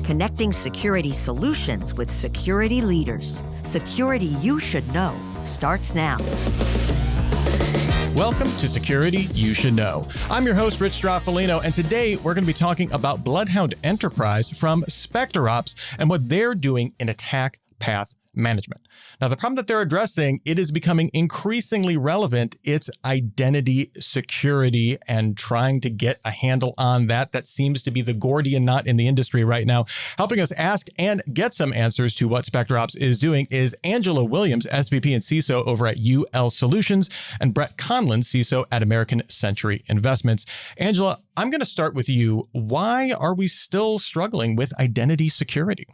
connecting security solutions with security leaders. Security you should know starts now. Welcome to Security You Should Know. I'm your host, Rich Straffolino, and today we're going to be talking about Bloodhound Enterprise from SpecterOps and what they're doing in attack path management. Now, the problem that they're addressing, it is becoming increasingly relevant. It's identity security and trying to get a handle on that. That seems to be the Gordian knot in the industry right now. Helping us ask and get some answers to what SpecterOps is doing is Angela Williams, SVP and CISO over at UL Solutions, and Brett Conlon, CISO at American Century Investments. Angela, I'm going to start with you. Why are we still struggling with identity security?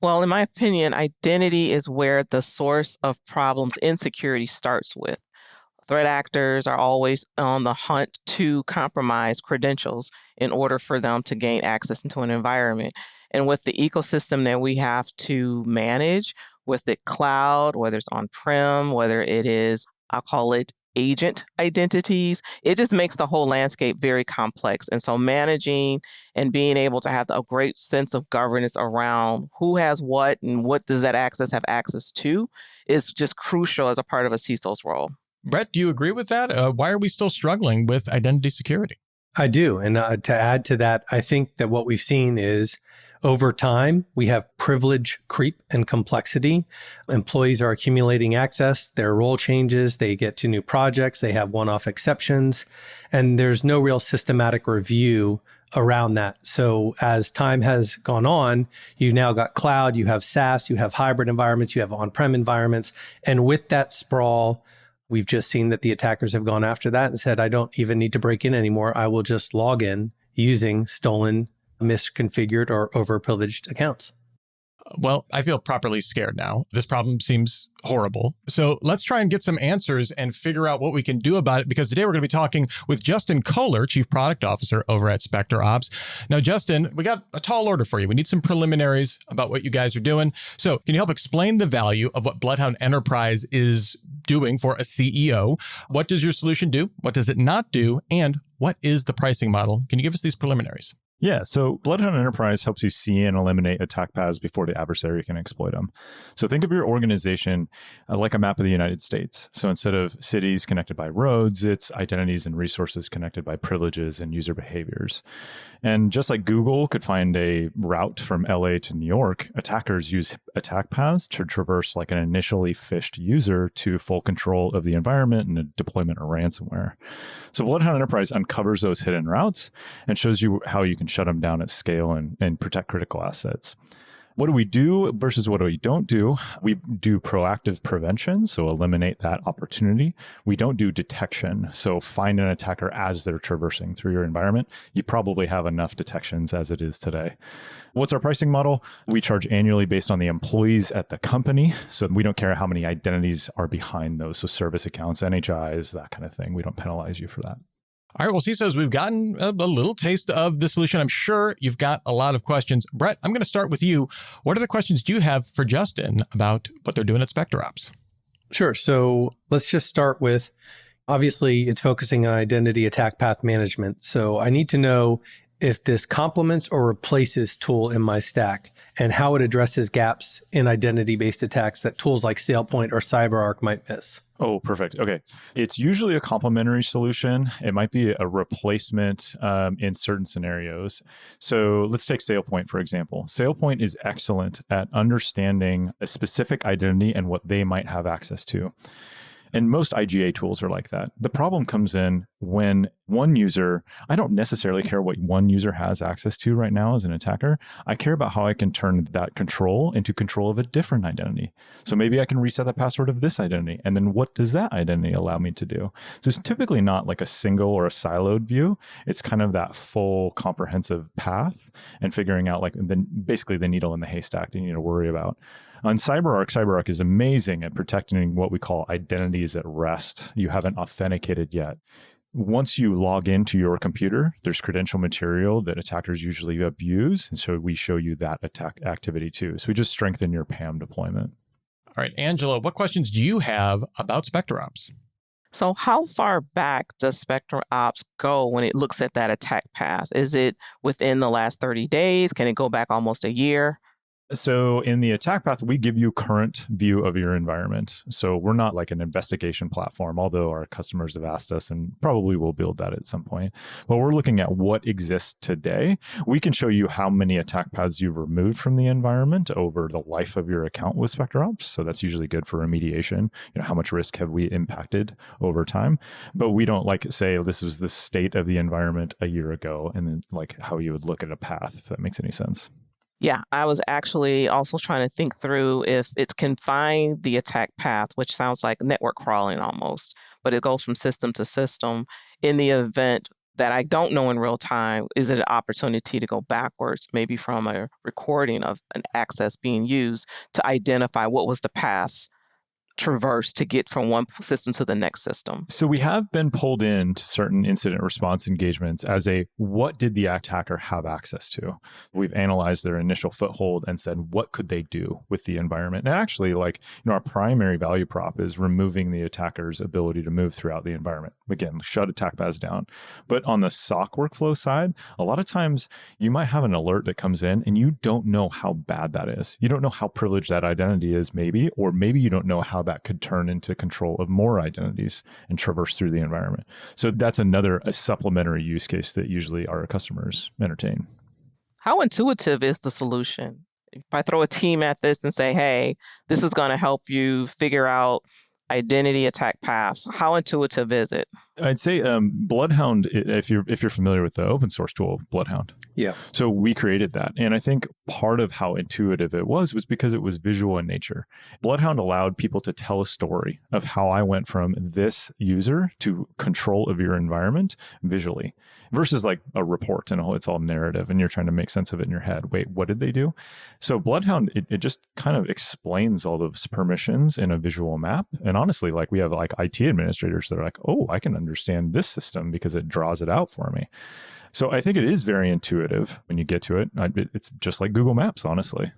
Well, in my opinion, identity is where the source of problems in security starts with. Threat actors are always on the hunt to compromise credentials in order for them to gain access into an environment. And with the ecosystem that we have to manage, with the cloud, whether it's on-prem, whether it is, I'll call it agent identities, it just makes the whole landscape very complex. And so managing and being able to have a great sense of governance around who has what and what does that access have access to is just crucial as a part of a CISO's role. Brett, do you agree with that? Why are we still struggling with identity security? I do. And to add to that, I think that what we've seen is over time, we have privilege creep and complexity. Employees are accumulating access, their role changes, they get to new projects, they have one-off exceptions, and there's no real systematic review around that. So as time has gone on, you've now got cloud, you have SaaS, you have hybrid environments, you have on-prem environments. And with that sprawl, we've just seen that the attackers have gone after that and said, I don't even need to break in anymore. I will just log in using stolen, misconfigured, or overprivileged accounts. Well, I feel properly scared now. This problem seems horrible. So let's try and get some answers and figure out what we can do about it, because today we're going to be talking with Justin Kohler, Chief Product Officer over at SpecterOps. Now, Justin, we got a tall order for you. We need some preliminaries about what you guys are doing. So can you help explain the value of what Bloodhound Enterprise is doing for a CEO? What does your solution do? What does it not do? And what is the pricing model? Can you give us these preliminaries? Yeah, so Bloodhound Enterprise helps you see and eliminate attack paths before the adversary can exploit them. So think of your organization like a map of the United States. So instead of cities connected by roads, it's identities and resources connected by privileges and user behaviors. And just like Google could find a route from LA to New York, attackers use attack paths to traverse like an initially phished user to full control of the environment and the deployment of ransomware. So Bloodhound Enterprise uncovers those hidden routes and shows you how you can shut them down at scale and protect critical assets. What do we do versus what do we don't do? We do proactive prevention, so eliminate that opportunity. We don't do detection, so find an attacker as they're traversing through your environment. You probably have enough detections as it is today. What's our pricing model? We charge annually based on the employees at the company, so we don't care how many identities are behind those, so service accounts, NHIs, that kind of thing. We don't penalize you for that. All right, well, CISOs, we've gotten a little taste of the solution. I'm sure you've got a lot of questions. Brett, I'm going to start with you. What are the questions do you have for Justin about what they're doing at SpecterOps? Sure. So let's just start with, obviously, it's focusing on identity attack path management. So I need to know if this complements or replaces tool in my stack and how it addresses gaps in identity-based attacks that tools like SailPoint or CyberArk might miss. Oh, perfect. Okay. It's usually a complementary solution. It might be a replacement in certain scenarios. So let's take SailPoint, for example. SailPoint is excellent at understanding a specific identity and what they might have access to. And most IGA tools are like that. The problem comes in when one user, I don't necessarily care what one user has access to right now as an attacker. I care about how I can turn that control into control of a different identity. So maybe I can reset the password of this identity. And then what does that identity allow me to do? So it's typically not like a single or a siloed view. It's kind of that full comprehensive path and figuring out like basically the needle in the haystack that you need to worry about. On CyberArk is amazing at protecting what we call identities at rest. You haven't authenticated yet. Once you log into your computer, there's credential material that attackers usually abuse. And so we show you that attack activity too. So we just strengthen your PAM deployment. All right, Angela, what questions do you have about SpecterOps? So how far back does SpecterOps go when it looks at that attack path? Is it within the last 30 days? Can it go back almost a year? So in the attack path, we give you current view of your environment. So we're not like an investigation platform, although our customers have asked us and probably will build that at some point. But we're looking at what exists today. We can show you how many attack paths you've removed from the environment over the life of your account with SpecterOps. So that's usually good for remediation. How much risk have we impacted over time? But we don't like say this was the state of the environment a year ago, and then like how you would look at a path, if that makes any sense. Yeah, I was actually also trying to think through if it can find the attack path, which sounds like network crawling almost, but it goes from system to system. In the event that I don't know in real time, is it an opportunity to go backwards, maybe from a recording of an access being used to identify what was the path traverse to get from one system to the next system? So we have been pulled into certain incident response engagements as a what did the attacker have access to? We've analyzed their initial foothold and said, what could they do with the environment? And actually, our primary value prop is removing the attacker's ability to move throughout the environment. Again, shut attack paths down. But on the SOC workflow side, a lot of times you might have an alert that comes in and you don't know how bad that is. You don't know how privileged that identity is maybe, or maybe you don't know how that could turn into control of more identities and traverse through the environment. So that's a supplementary use case that usually our customers entertain. How intuitive is the solution? If I throw a team at this and say, hey, this is going to help you figure out identity attack paths, how intuitive is it? I'd say Bloodhound, if you're familiar with the open source tool, Bloodhound. Yeah. So we created that. And I think part of how intuitive it was because it was visual in nature. Bloodhound allowed people to tell a story of how I went from this user to control of your environment visually versus like a report and it's all narrative and you're trying to make sense of it in your head. Wait, what did they do? So Bloodhound, it just kind of explains all those permissions in a visual map. And honestly, like we have like IT administrators that are like, oh, I can understand this system because it draws it out for me. So I think it is very intuitive when you get to it. It's just like Google Maps, honestly.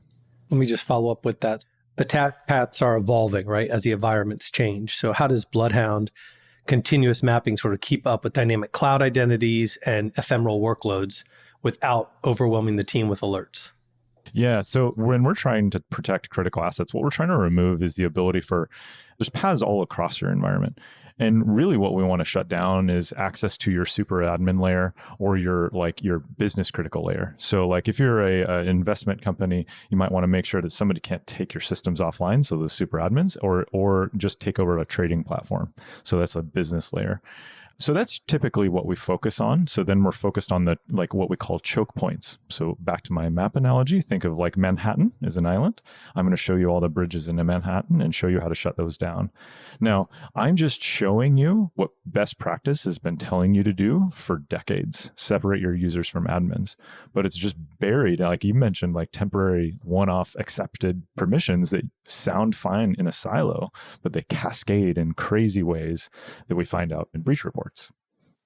Let me just follow up with that. Attack paths are evolving, right, as the environments change. So how does Bloodhound continuous mapping sort of keep up with dynamic cloud identities and ephemeral workloads without overwhelming the team with alerts? Yeah. So when we're trying to protect critical assets, what we're trying to remove is the ability there's paths all across your environment. And really what we want to shut down is access to your super admin layer or your business critical layer. So like if you're an investment company, you might want to make sure that somebody can't take your systems offline. So those super admins or just take over a trading platform. So that's a business layer. So that's typically what we focus on. So then we're focused on what we call choke points. So back to my map analogy, think of like Manhattan as an island. I'm going to show you all the bridges into Manhattan and show you how to shut those down. Now, I'm just showing you what best practice has been telling you to do for decades. Separate your users from admins. But it's just buried, like you mentioned, like temporary one-off accepted permissions that sound fine in a silo, but they cascade in crazy ways that we find out in breach reports.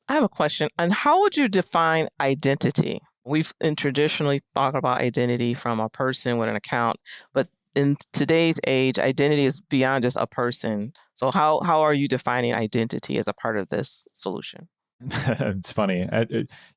I have a question. And how would you define identity? We've traditionally thought about identity from a person with an account, but in today's age, identity is beyond just a person. So how are you defining identity as a part of this solution? It's funny.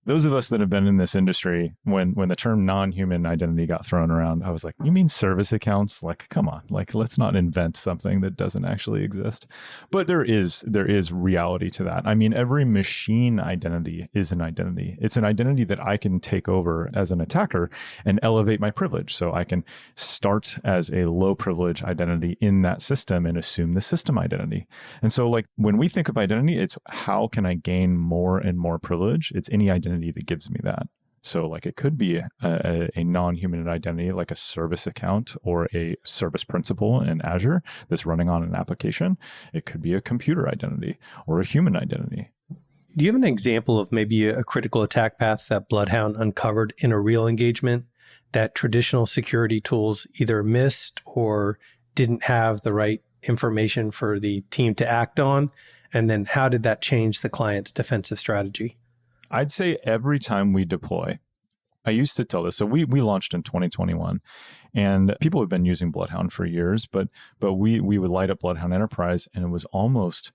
Those of us that have been in this industry, when the term non-human identity got thrown around, I was like, you mean service accounts? Like, come on, like, let's not invent something that doesn't actually exist. But there is reality to that. I mean, every machine identity is an identity. It's an identity that I can take over as an attacker and elevate my privilege. So I can start as a low privilege identity in that system and assume the system identity. And so like when we think of identity, it's how can I gain more and more privilege? It's any identity that gives me that. So like it could be a non-human identity, like a service account or a service principal in Azure that's running on an application. It could be a computer identity or a human identity. Do you have an example of maybe a critical attack path that Bloodhound uncovered in a real engagement that traditional security tools either missed or didn't have the right information for the team to act on? And then how did that change the client's defensive strategy? I'd say every time we deploy, I used to tell this. So we launched in 2021 and people have been using Bloodhound for years, but we would light up Bloodhound Enterprise and it was almost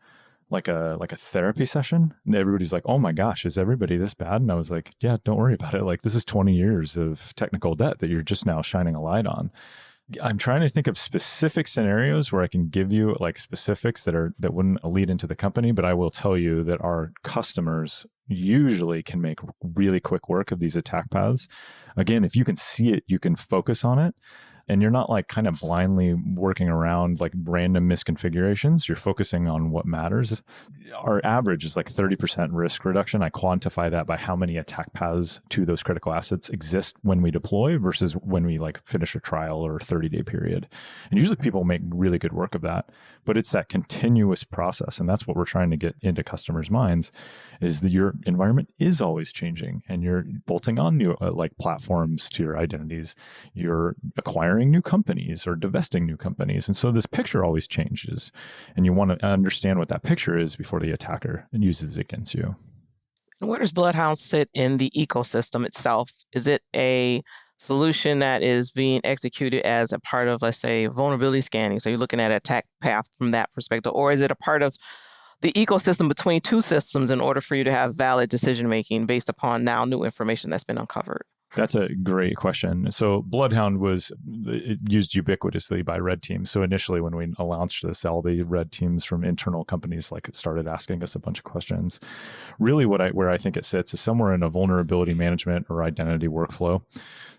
like a therapy session. And everybody's like, oh my gosh, is everybody this bad? And I was like, yeah, don't worry about it. Like, this is 20 years of technical debt that you're just now shining a light on. I'm trying to think of specific scenarios where I can give you like specifics that wouldn't lead into the company, but I will tell you that our customers usually can make really quick work of these attack paths. Again, if you can see it, you can focus on it. And you're not like kind of blindly working around like random misconfigurations. You're focusing on what matters. Our average is like 30% risk reduction. I quantify that by how many attack paths to those critical assets exist when we deploy versus when we like finish a trial or a 30-day period. And usually people make really good work of that, but it's that continuous process. And that's what we're trying to get into customers' minds, is that your environment is always changing and you're bolting on new like platforms to your identities. You're acquiring new companies or divesting new companies. And so this picture always changes. And you want to understand what that picture is before the attacker uses it against you. Where does Bloodhound sit in the ecosystem itself? Is it a solution that is being executed as a part of, let's say, vulnerability scanning? So you're looking at attack path from that perspective, or is it a part of the ecosystem between two systems in order for you to have valid decision making based upon now new information that's been uncovered? That's a great question. So Bloodhound was used ubiquitously by red teams. So initially when we launched this, all the red teams from internal companies like started asking us a bunch of questions. Really where I think it sits is somewhere in a vulnerability management or identity workflow.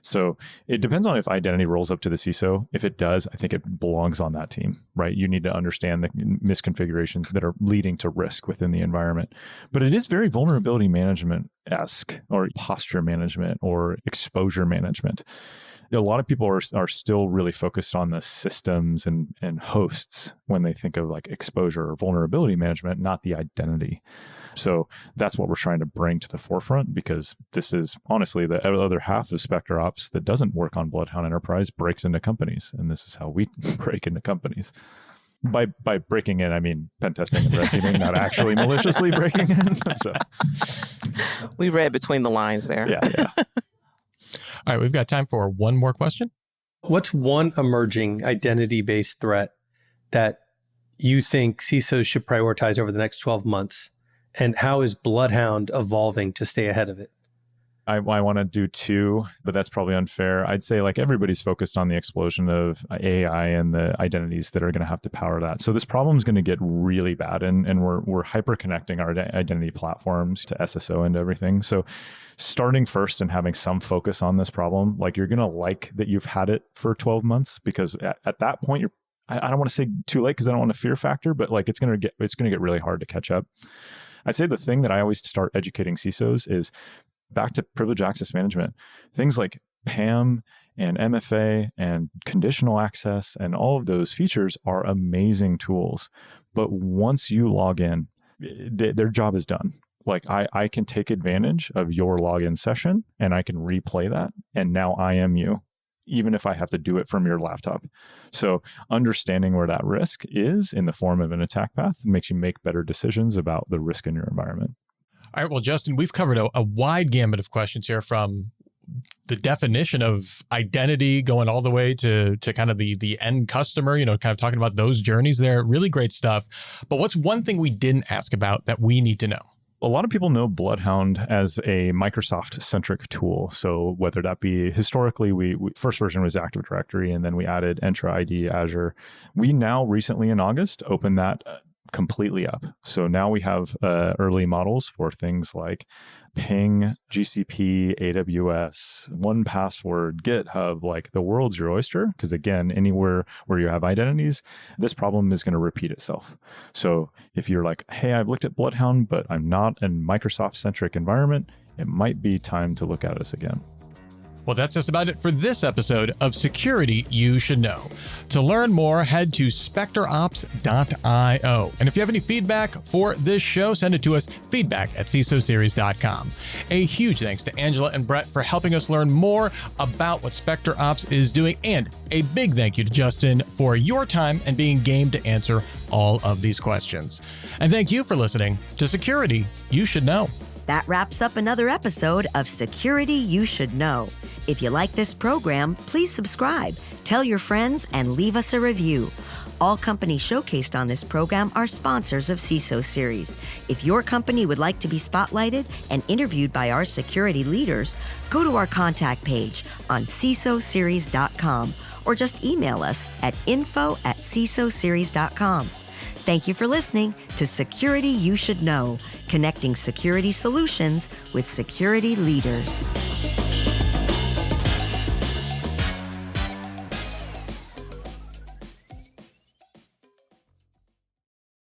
So it depends on if identity rolls up to the CISO. If it does, I think it belongs on that team, right? You need to understand the misconfigurations that are leading to risk within the environment. But it is very vulnerability management-esque, or posture management or exposure management. A lot of people are still really focused on the systems and hosts when they think of like exposure or vulnerability management, not the identity. So that's what we're trying to bring to the forefront, because this is honestly the other half of SpecterOps that doesn't work on Bloodhound Enterprise breaks into companies. And this is how we break into companies. By breaking in, I mean pen testing and red teaming, not actually maliciously breaking in. So We read between the lines there. Yeah. All right, we've got time for one more question. What's one emerging identity-based threat that you think CISOs should prioritize over the next 12 months? And how is Bloodhound evolving to stay ahead of it? I want to do two, but that's probably unfair. I'd say like everybody's focused on the explosion of AI and the identities that are going to have to power that. So this problem is going to get really bad, and we're hyper connecting our identity platforms to SSO and everything. So starting first and having some focus on this problem, like you're going to like that you've had it for 12 months, because at that point I don't want to say too late because I don't want a fear factor, but like it's going to get really hard to catch up. I'd say the thing that I always start educating CISOs is back to privilege access management. Things like PAM and MFA and conditional access and all of those features are amazing tools. But once you log in, their job is done. Like I can take advantage of your login session and I can replay that. And now I am you, even if I have to do it from your laptop. So understanding where that risk is in the form of an attack path makes you make better decisions about the risk in your environment. All right, well, Justin, we've covered a wide gamut of questions here, from the definition of identity going all the way to kind of the end customer, kind of talking about those journeys there. Really great stuff. But what's one thing we didn't ask about that we need to know? A lot of people know Bloodhound as a Microsoft-centric tool. So whether that be historically, we first version was Active Directory, and then we added Entra ID Azure. We now recently in August opened that completely up. So now we have early models for things like Ping, GCP, AWS, 1Password, GitHub. Like the world's your oyster, because again, anywhere where you have identities, this problem is going to repeat itself. So if you're like, hey, I've looked at Bloodhound, but I'm not in Microsoft-centric environment, it might be time to look at us again. Well, that's just about it for this episode of Security You Should Know. To learn more, head to SpecterOps.io. And if you have any feedback for this show, send it to us, feedback@CISOseries.com. A huge thanks to Angela and Brett for helping us learn more about what SpecterOps is doing. And a big thank you to Justin for your time and being game to answer all of these questions. And thank you for listening to Security You Should Know. That wraps up another episode of Security You Should Know. If you like this program, please subscribe, tell your friends, and leave us a review. All companies showcased on this program are sponsors of CISO Series. If your company would like to be spotlighted and interviewed by our security leaders, go to our contact page on CISOseries.com or just email us at info@CISOseries.com. Thank you for listening to Security You Should Know, connecting security solutions with security leaders.